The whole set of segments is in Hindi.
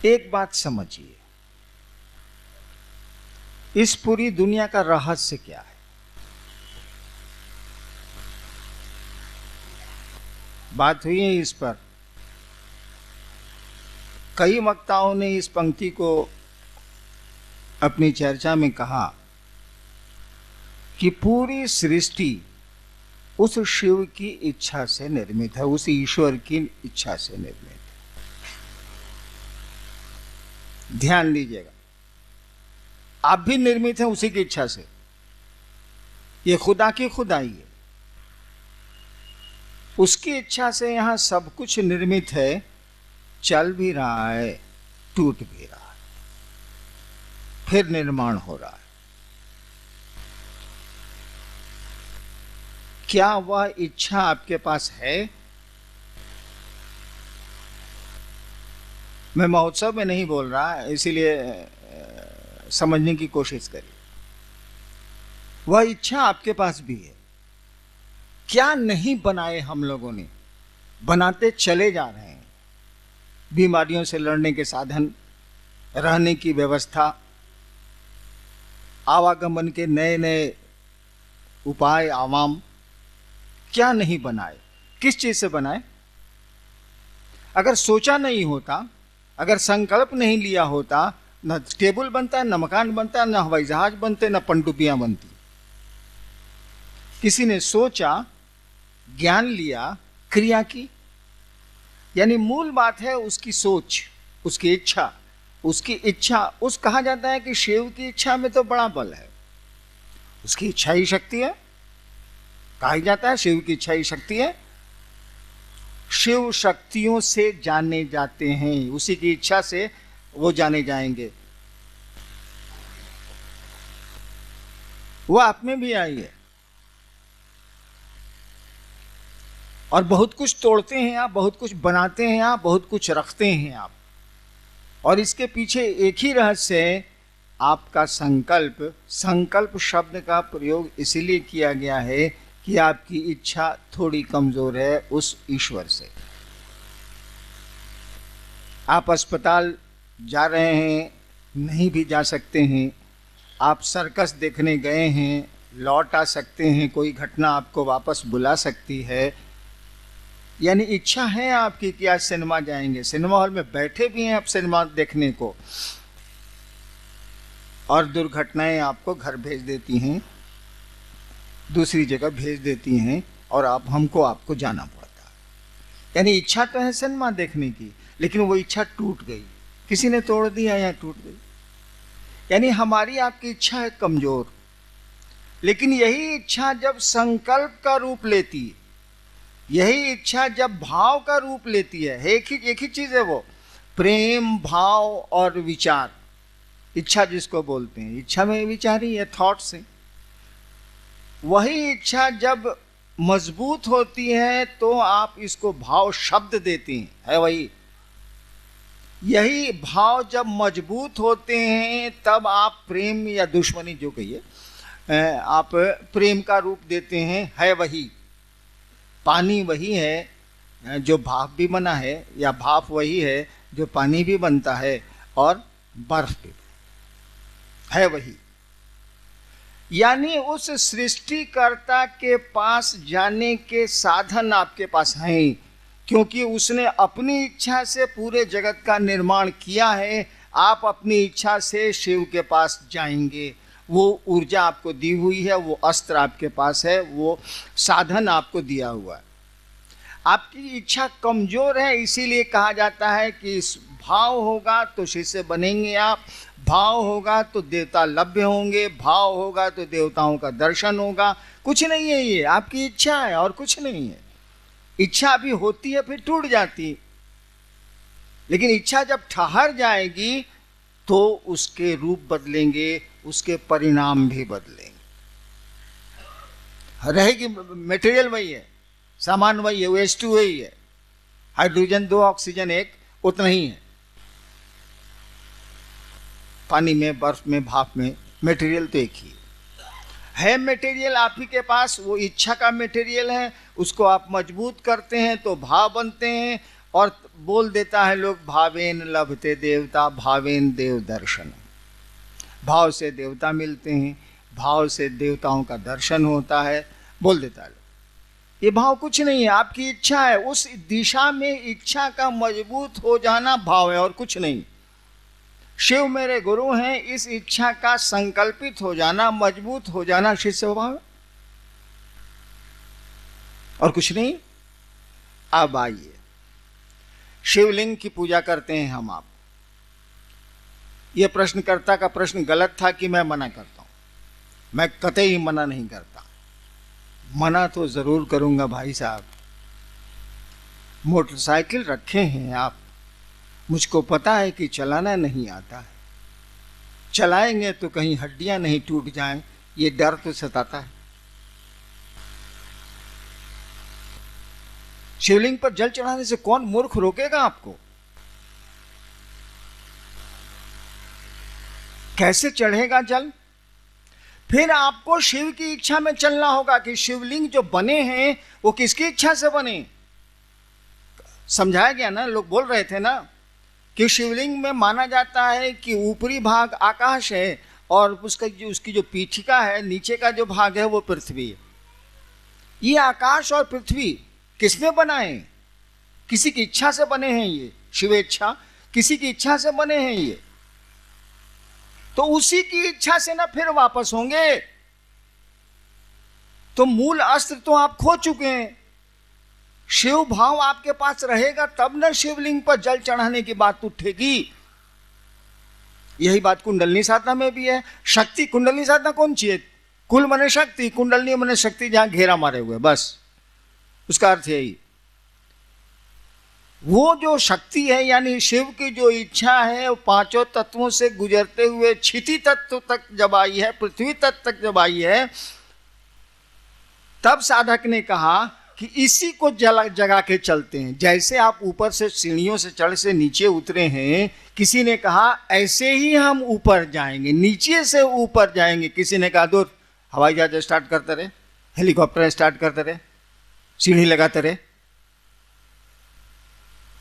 एक बात समझिए, इस पूरी दुनिया का रहस्य क्या है? बात हुई है इस पर। कई वक्ताओं ने इस पंक्ति को अपनी चर्चा में कहा कि पूरी सृष्टि उस शिव की इच्छा से निर्मित है, उस ईश्वर की इच्छा से निर्मित है। ध्यान दीजिएगा, आप भी निर्मित हैं उसी की इच्छा से। ये खुदा की खुदाई है, उसकी इच्छा से यहां सब कुछ निर्मित है, चल भी रहा है, टूट भी रहा है, फिर निर्माण हो रहा है। क्या वह इच्छा आपके पास है? मैं महोत्सव में नहीं बोल रहा, इसीलिए समझने की कोशिश करिए। वह इच्छा आपके पास भी है। क्या नहीं बनाए हम लोगों ने, बनाते चले जा रहे हैं। बीमारियों से लड़ने के साधन, रहने की व्यवस्था, आवागमन के नए नए उपाय, आवाम, क्या नहीं बनाए? किस चीज से बनाए? अगर सोचा नहीं होता, अगर संकल्प नहीं लिया होता, न टेबल बनता, न मकान बनता, न हवाई जहाज बनते, न पनडुब्बियां बनती। किसी ने सोचा, ज्ञान लिया, क्रिया की। यानी मूल बात है उसकी सोच, उसकी इच्छा। उसकी इच्छा, उस कहा जाता है कि शिव की इच्छा में तो बड़ा बल है। उसकी इच्छा ही शक्ति है, कहा जाता है शिव की इच्छा ही शक्ति है। शिव शक्तियों से जाने जाते हैं, उसी की इच्छा से वो जाने जाएंगे। वो आप में भी आई है। और बहुत कुछ तोड़ते हैं आप, बहुत कुछ बनाते हैं आप, बहुत कुछ रखते हैं आप। और इसके पीछे एक ही रहस्य है, आपका संकल्प। संकल्प शब्द का प्रयोग इसीलिए किया गया है कि आपकी इच्छा थोड़ी कमजोर है उस ईश्वर से। आप अस्पताल जा रहे हैं, नहीं भी जा सकते हैं। आप सर्कस देखने गए हैं, लौट आ सकते हैं। कोई घटना आपको वापस बुला सकती है। यानी इच्छा है आपकी कि आज सिनेमा जाएंगे। सिनेमा हॉल में बैठे भी हैं आप सिनेमा देखने को, और दुर्घटनाएं आपको घर भेज देती हैं, दूसरी जगह भेज देती हैं, और आपको जाना पड़ता है। यानी इच्छा तो है सिनेमा देखने की, लेकिन वो इच्छा टूट गई, किसी ने तोड़ दिया या टूट गई। यानी हमारी आपकी इच्छा है कमजोर। लेकिन यही इच्छा जब संकल्प का रूप लेती है, यही इच्छा जब भाव का रूप लेती है, एक ही चीज है वो, प्रेम, भाव और विचार। इच्छा जिसको बोलते हैं, इच्छा में विचार ही है, थॉट्स है। वही इच्छा जब मजबूत होती है तो आप इसको भाव शब्द देती हैं, है वही। यही भाव जब मजबूत होते हैं तब आप प्रेम या दुश्मनी, जो कहिए, आप प्रेम का रूप देते हैं, है वही। पानी वही है जो भाप भी बना है, या भाप वही है जो पानी भी बनता है, और बर्फ भी है वही। यानी उस सृष्टिकर्ता के पास जाने के साधन आपके पास हैं, क्योंकि उसने अपनी इच्छा से पूरे जगत का निर्माण किया है। आप अपनी इच्छा से शिव के पास जाएंगे। वो ऊर्जा आपको दी हुई है, वो अस्त्र आपके पास है, वो साधन आपको दिया हुआ है। आपकी इच्छा कमजोर है, इसीलिए कहा जाता है कि इस भाव होगा तो शिष्य बनेंगे आप, भाव होगा तो देवता लभ्य होंगे, भाव होगा तो देवताओं का दर्शन होगा। कुछ नहीं है, ये आपकी इच्छा है और कुछ नहीं है। इच्छा अभी होती है, फिर टूट जाती, लेकिन इच्छा जब ठहर जाएगी तो उसके रूप बदलेंगे, उसके परिणाम भी बदलेंगे। रहेगी मटेरियल वही है, सामान वही है, H2 वही है, हाइड्रोजन 2 ऑक्सीजन 1, उतना ही है। पानी में, बर्फ में, भाप में, मटेरियल तो एक ही है। मटेरियल आप ही के पास, वो इच्छा का मटेरियल है। उसको आप मजबूत करते हैं तो भाव बनते हैं, और बोल देता है लोग भावेन लभते देवता भावेन देव दर्शन, भाव से देवता मिलते हैं, भाव से देवताओं का दर्शन होता है, बोल देता है। ये भाव कुछ नहीं है, आपकी इच्छा है, उस दिशा में इच्छा का मजबूत हो जाना भाव है और कुछ नहीं। शिव मेरे गुरु हैं, इस इच्छा का संकल्पित हो जाना, मजबूत हो जाना शिष्य भाव है और कुछ नहीं। अब आइए, शिवलिंग की पूजा करते हैं हम आप। यह प्रश्नकर्ता का प्रश्न गलत था कि मैं मना करता हूं, मैं कतई मना नहीं करता, मना तो जरूर करूंगा भाई साहब। मोटरसाइकिल रखे हैं आप, मुझको पता है कि चलाना नहीं आता है, चलाएंगे तो कहीं हड्डियां नहीं टूट जाएं, ये डर तो सताता है। शिवलिंग पर जल चढ़ाने से कौन मूर्ख रोकेगा आपको? कैसे चढ़ेगा जल? फिर आपको शिव की इच्छा में चलना होगा कि शिवलिंग जो बने हैं वो किसकी इच्छा से बने। समझाया गया ना, लोग बोल रहे थे ना कि शिवलिंग में माना जाता है कि ऊपरी भाग आकाश है और उसकी जो पीठिका है, नीचे का जो भाग है वो पृथ्वी है। ये आकाश और पृथ्वी किसने बनाए? किसी की इच्छा से बने हैं, ये शिवेच्छा, किसी की इच्छा से बने हैं ये, तो उसी की इच्छा से ना फिर वापस होंगे। तो मूल अस्त्र तो आप खो चुके हैं। शिव भाव आपके पास रहेगा तब ना शिवलिंग पर जल चढ़ाने की बात उठेगी। यही बात कुंडलनी साधना में भी है। शक्ति, कुंडलनी साधना कौन चाहिए? कुल मने शक्ति, कुंडलनी मने शक्ति जहां घेरा मारे हुए, बस उसका अर्थ यही। वो जो शक्ति है यानी शिव की जो इच्छा है वो पांचों तत्वों से गुजरते हुए क्षिति तत्व तक जब आई है, पृथ्वी तत्व तक जब आई है, तब साधक ने कहा कि इसी को जगा के चलते हैं। जैसे आप ऊपर से सीढ़ियों से चढ़ से नीचे उतरे हैं, किसी ने कहा ऐसे ही हम ऊपर जाएंगे, नीचे से ऊपर जाएंगे। किसी ने कहा दूर हवाई जहाज स्टार्ट करते रहे, हेलीकॉप्टर स्टार्ट करते रहे, सीढ़ी लगाते रहे।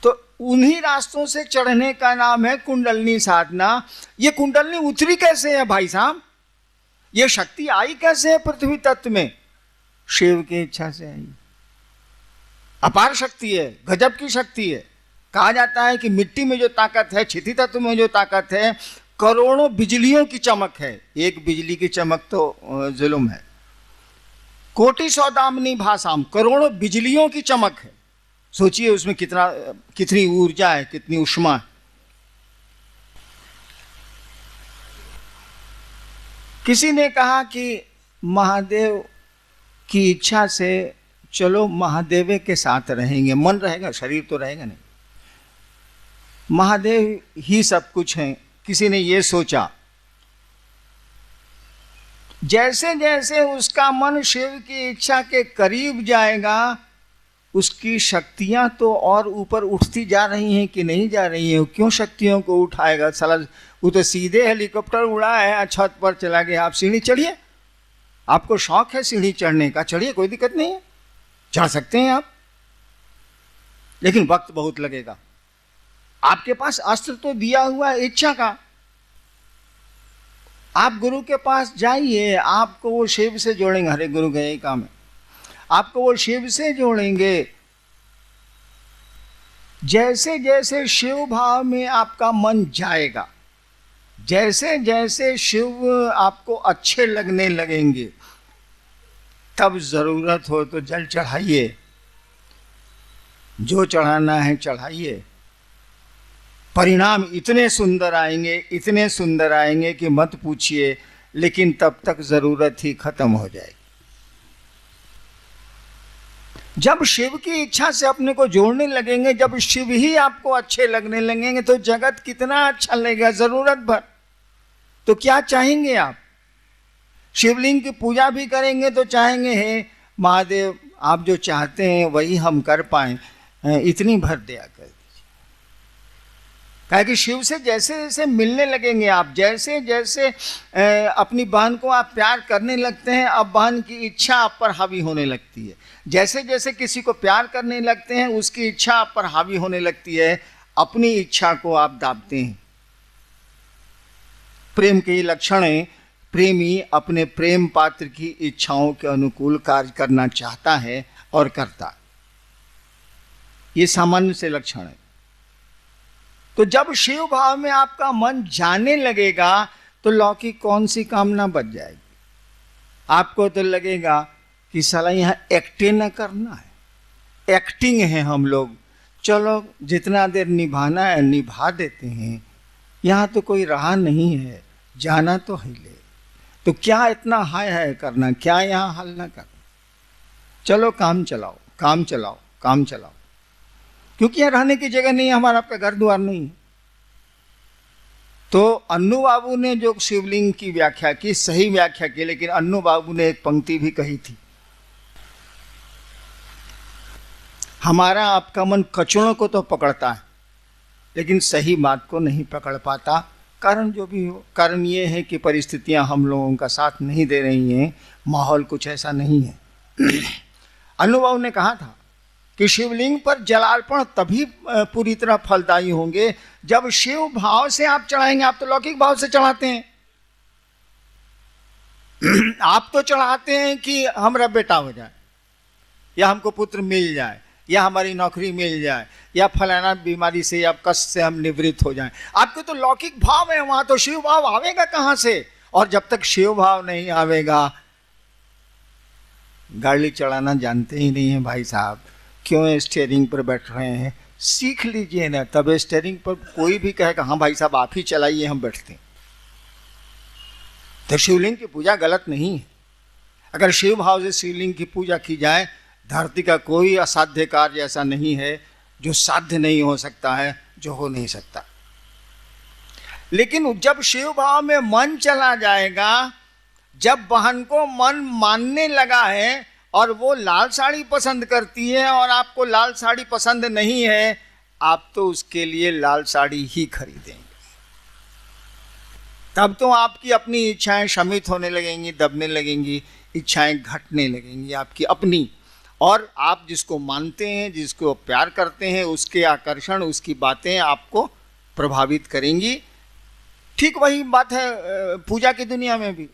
तो उन्हीं रास्तों से चढ़ने का नाम है कुंडलनी साधना। ये कुंडलनी उतरी कैसे है भाई साहब? ये शक्ति आई कैसे है पृथ्वी तत्व में? शिव की इच्छा से आई। अपार शक्ति है, गजब की शक्ति है। कहा जाता है कि मिट्टी में जो ताकत है, क्षिति तत्व में जो ताकत है, करोड़ों बिजलियों की चमक है। एक बिजली की चमक तो जुल्म है। कोटि सौदामिनी भाषाम, करोड़ों बिजलियों की चमक है। सोचिए उसमें कितनी ऊर्जा है, कितनी ऊष्मा है। किसी ने कहा कि महादेव की इच्छा से चलो महादेव के साथ रहेंगे, मन रहेगा, शरीर तो रहेगा नहीं, महादेव ही सब कुछ है। किसी ने ये सोचा। जैसे जैसे उसका मन शिव की इच्छा के करीब जाएगा, उसकी शक्तियां तो और ऊपर उठती जा रही हैं कि नहीं जा रही हैं? क्यों शक्तियों को उठाएगा साला? वो तो सीधे हेलीकॉप्टर उड़ा है, छत पर चला गया। आप सीढ़ी चढ़िए, आपको शौक है सीढ़ी चढ़ने का, चढ़िए, कोई दिक्कत नहीं है, चढ़ सकते हैं आप, लेकिन वक्त बहुत लगेगा। आपके पास अस्त्र तो दिया हुआ है इच्छा का। आप गुरु के पास जाइए, आपको वो शिव से जोड़ेंगे। हरे गुरु का यही काम है, आपको वो शिव से जोड़ेंगे। जैसे जैसे शिव भाव में आपका मन जाएगा, जैसे जैसे शिव आपको अच्छे लगने लगेंगे, तब जरूरत हो तो जल चढ़ाइए, जो चढ़ाना है चढ़ाइए। परिणाम इतने सुंदर आएंगे, इतने सुंदर आएंगे कि मत पूछिए, लेकिन तब तक जरूरत ही खत्म हो जाएगी। जब शिव की इच्छा से अपने को जोड़ने लगेंगे, जब शिव ही आपको अच्छे लगने लगेंगे, तो जगत कितना अच्छा लगेगा जरूरत भर। तो क्या चाहेंगे आप? शिवलिंग की पूजा भी करेंगे तो चाहेंगे हे महादेव आप जो चाहते हैं वही हम कर पाएं, इतनी भर दया कर दीजिए। कहे कि शिव से जैसे जैसे मिलने लगेंगे आप, जैसे जैसे अपनी बहन को आप प्यार करने लगते हैं, अब बहन की इच्छा आप पर हावी होने लगती है। जैसे जैसे किसी को प्यार करने लगते हैं, उसकी इच्छा आप पर हावी होने लगती है, अपनी इच्छा को आप दाबते हैं। प्रेम के लक्षण है, प्रेमी अपने प्रेम पात्र की इच्छाओं के अनुकूल कार्य करना चाहता है और करता है। ये सामान्य से लक्षण है। तो जब शिव भाव में आपका मन जाने लगेगा तो लौकिक कौन सी कामना बच जाएगी। आपको तो लगेगा कि साला यहां एक्टिंग न करना है, एक्टिंग है हम लोग, चलो जितना देर निभाना है निभा देते हैं, यहां तो कोई रहा नहीं है, जाना तो है ले, तो क्या इतना हाय हाय करना, क्या यहां हल न करना, चलो काम चलाओ काम चलाओ काम चलाओ, क्योंकि यहां रहने की जगह नहीं है, हमारा आपका घर द्वार नहीं है। तो अन्नू बाबू ने जो शिवलिंग की व्याख्या की, सही व्याख्या की, लेकिन अन्नू बाबू ने एक पंक्ति भी कही थी, हमारा आपका मन कचड़ों को तो पकड़ता है लेकिन सही बात को नहीं पकड़ पाता। कारण जो भी हो, कारण ये है कि परिस्थितियां हम लोगों का साथ नहीं दे रही हैं, माहौल कुछ ऐसा नहीं है। अन्नू बाबू ने कहा था कि शिवलिंग पर जलार्पण तभी पूरी तरह फलदायी होंगे जब शिव भाव से आप चढ़ाएंगे। आप तो लौकिक भाव से चढ़ाते हैं, आप तो चढ़ाते हैं कि हमारा बेटा हो जाए, या हमको पुत्र मिल जाए, या हमारी नौकरी मिल जाए, या फलाना बीमारी से या कष्ट से हम निवृत्त हो जाएं। आपके तो लौकिक भाव है, वहां तो शिव भाव आवेगा कहां से। और जब तक शिव भाव नहीं आवेगा, गाड़ी चलाना जानते ही नहीं है भाई साहब, क्यों स्टीयरिंग पर बैठ रहे हैं, सीख लीजिए ना, तब स्टीयरिंग पर कोई भी कहेगा हाँ भाई साहब आप ही चलाइए, हम बैठते हैं। तो शिवलिंग की पूजा गलत नहीं है। अगर शिव भाव से शिवलिंग की पूजा की जाए, धरती का कोई असाध्य कार्य ऐसा नहीं है जो साध्य नहीं हो सकता है, जो हो नहीं सकता। लेकिन जब शिव भाव में मन चला जाएगा, जब बहन को मन मानने लगा है और वो लाल साड़ी पसंद करती है और आपको लाल साड़ी पसंद नहीं है, आप तो उसके लिए लाल साड़ी ही खरीदेंगे। तब तो आपकी अपनी इच्छाएं शमित होने लगेंगी, दबने लगेंगी, इच्छाएं घटने लगेंगी आपकी अपनी। और आप जिसको मानते हैं, जिसको प्यार करते हैं, उसके आकर्षण, उसकी बातें आपको प्रभावित करेंगी। ठीक वही बात है पूजा की दुनिया में भी।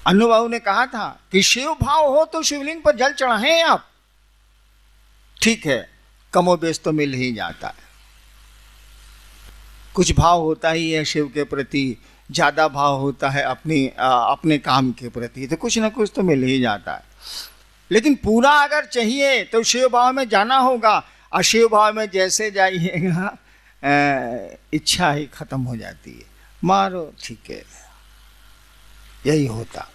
अन्नू बाबू ने कहा था कि शिव भाव हो तो शिवलिंग पर जल चढ़ाएं आप, ठीक है, कमोबेश तो मिल ही जाता है। कुछ भाव होता ही है शिव के प्रति, ज्यादा भाव होता है अपने काम के प्रति, तो कुछ ना कुछ तो मिल ही जाता है। लेकिन पूरा अगर चाहिए तो शिव भाव में जाना होगा, और शिव भाव में जैसे जाइएगा इच्छा ही खत्म हो जाती है, मारो ठीक है, यही होता।